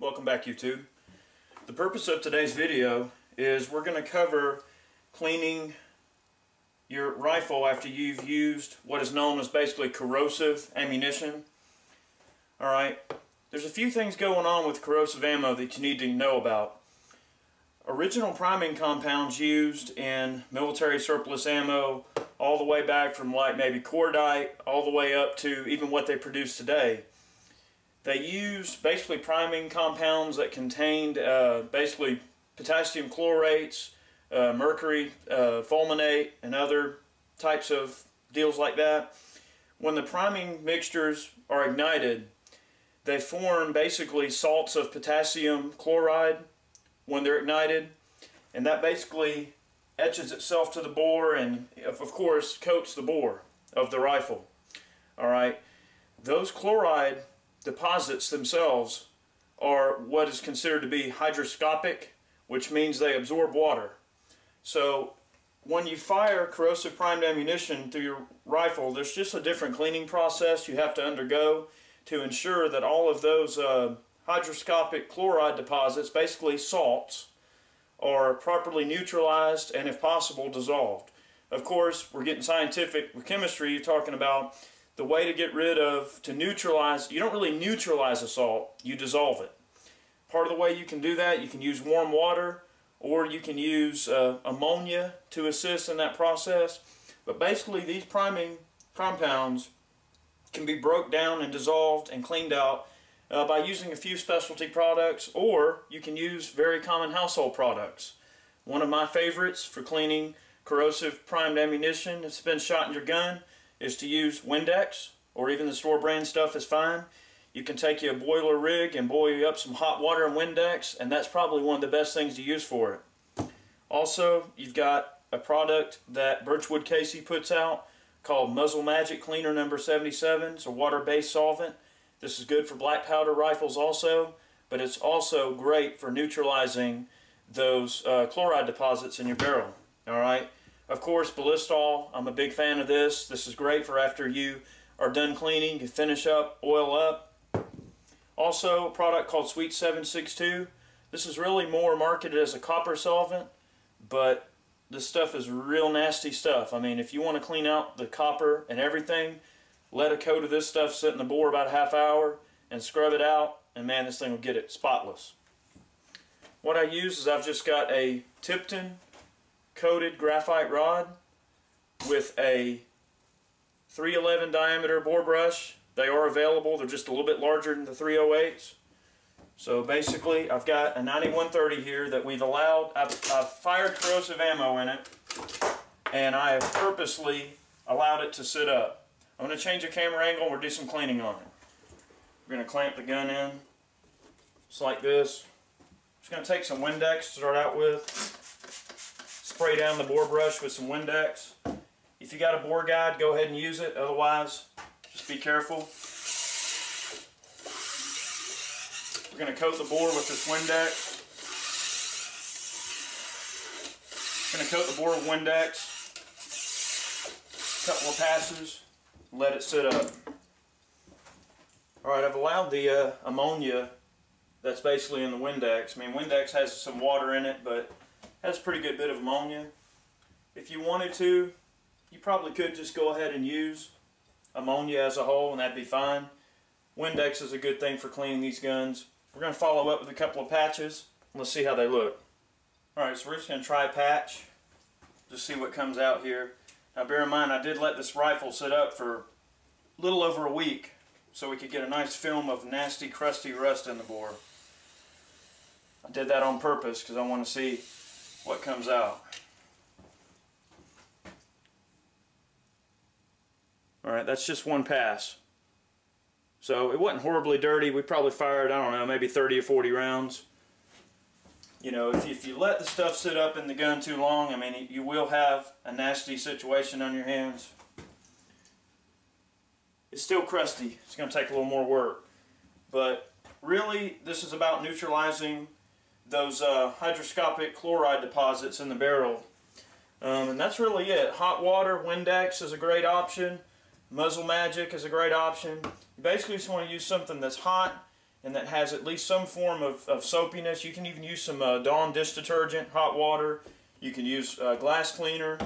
Welcome back, YouTube. The purpose of today's video is we're going to cover cleaning your rifle after you've used what is known as basically corrosive ammunition. Alright, there's a few things going on with corrosive ammo that you need to know about. Original priming compounds used in military surplus ammo all the way back from like maybe cordite all the way up to even what they produce today. They used basically priming compounds that contained basically potassium chlorates, mercury fulminate, and other types of deals like that. When the priming mixtures are ignited, they form basically salts of potassium chloride when they're ignited, and that basically etches itself to the bore and of course coats the bore of the rifle. Alright, those chloride deposits themselves are what is considered to be hygroscopic, which means they absorb water. So when you fire corrosive primed ammunition through your rifle, there's just a different cleaning process you have to undergo to ensure that all of those hygroscopic chloride deposits, basically salts, are properly neutralized and if possible dissolved. Of course, we're getting scientific with chemistry. You're talking about the way to get rid of, to neutralize. You don't really neutralize a salt, you dissolve it. Part of the way you can do that, you can use warm water or you can use ammonia to assist in that process. But basically these priming compounds can be broke down and dissolved and cleaned out by using a few specialty products, or you can use very common household products. One of my favorites for cleaning corrosive primed ammunition that's been shot in your gun is to use Windex, or even the store brand stuff is fine. You can take you a boiler rig and boil up some hot water and Windex, and that's probably one of the best things to use for it. Also, you've got a product that Birchwood Casey puts out called Muzzle Magic Cleaner number 77. It's a water-based solvent. This is good for black powder rifles also, but it's also great for neutralizing those chloride deposits in your barrel. Alright, of course, Ballistol, I'm a big fan of this. This is great for after you are done cleaning, you finish up, oil up. Also, a product called Sweet 762. This is really more marketed as a copper solvent, but this stuff is real nasty stuff. I mean, if you want to clean out the copper and everything, let a coat of this stuff sit in the bore about a half hour and scrub it out, and man, this thing will get it spotless. What I use is I've just got a Tipton coated graphite rod with a 311 diameter bore brush. They are available, they're just a little bit larger than the 308s. So basically I've got a 9130 here that we've allowed, I've fired corrosive ammo in it, and I have purposely allowed it to sit up. I'm going to change the camera angle and we'll do some cleaning on it. We're going to clamp the gun in just like this. Just going to take some Windex to start out with. Spray down the bore brush with some Windex. If you got a bore guide, go ahead and use it. Otherwise, just be careful. We're going to coat the bore with this Windex. Going to coat the bore with Windex. Couple of passes. Let it sit up. Alright, I've allowed the ammonia that's basically in the Windex. I mean, Windex has some water in it, but has a pretty good bit of ammonia. If you wanted to, you probably could just go ahead and use ammonia as a whole and that'd be fine. Windex is a good thing for cleaning these guns. We're going to follow up with a couple of patches. Let's see how they look. Alright, so we're just going to try a patch. Just see what comes out here. Now bear in mind, I did let this rifle sit up for a little over a week so we could get a nice film of nasty, crusty rust in the bore. I did that on purpose because I want to see what comes out. Alright, that's just one pass. So it wasn't horribly dirty. We probably fired, I don't know, maybe 30 or 40 rounds. You know, if you let the stuff sit up in the gun too long, I mean, you will have a nasty situation on your hands. It's still crusty. It's going to take a little more work. But really, this is about neutralizing those hygroscopic chloride deposits in the barrel. And that's really it. Hot water, Windex is a great option. Muzzle Magic is a great option. You basically just want to use something that's hot and that has at least some form of soapiness. You can even use some Dawn dish detergent, hot water. You can use glass cleaner.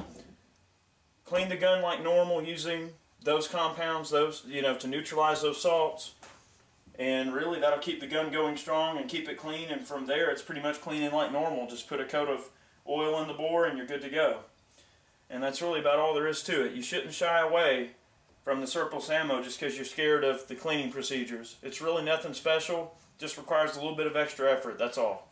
Clean the gun like normal using those compounds, to neutralize those salts. And really that'll keep the gun going strong and keep it clean, and from there it's pretty much cleaning like normal. Just put a coat of oil in the bore and you're good to go. And that's really about all there is to it. You shouldn't shy away from the surplus ammo just because you're scared of the cleaning procedures. It's really nothing special, just requires a little bit of extra effort, that's all.